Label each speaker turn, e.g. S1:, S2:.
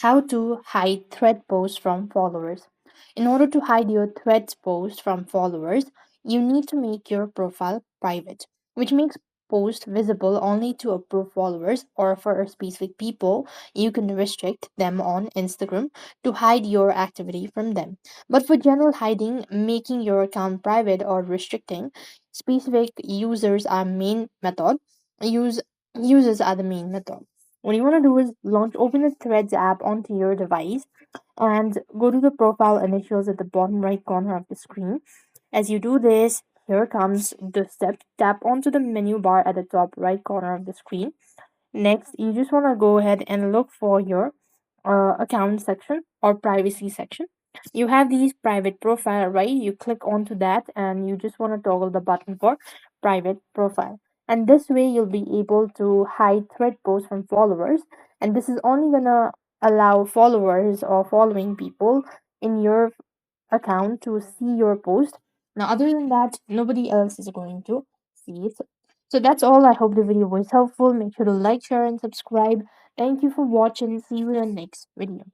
S1: How to hide thread posts from followers. In order to hide your threads posts from followers, you need to make your profile private, which makes posts visible only to approved followers or for specific people. You can restrict them on Instagram to hide your activity from them. But for general hiding, making your account private or restricting specific users are main method. Use Users are the main method. What you want to do is open the Threads app onto your device and go to the profile initials at the bottom right corner of the screen. As you do this, here comes the step. Tap onto the menu bar at the top right corner of the screen. Next, you just want to go ahead and look for your account section or privacy section. You have these private profile, right? You click onto that and you just want to toggle the button for private profile. And this way you'll be able to hide thread posts from followers. And this is only gonna allow followers or following people in your account to see your post. Now, other than that, nobody else is going to see it. So that's all. I hope the video was helpful. Make sure to like, share, and subscribe. Thank you for watching. See you in the next video.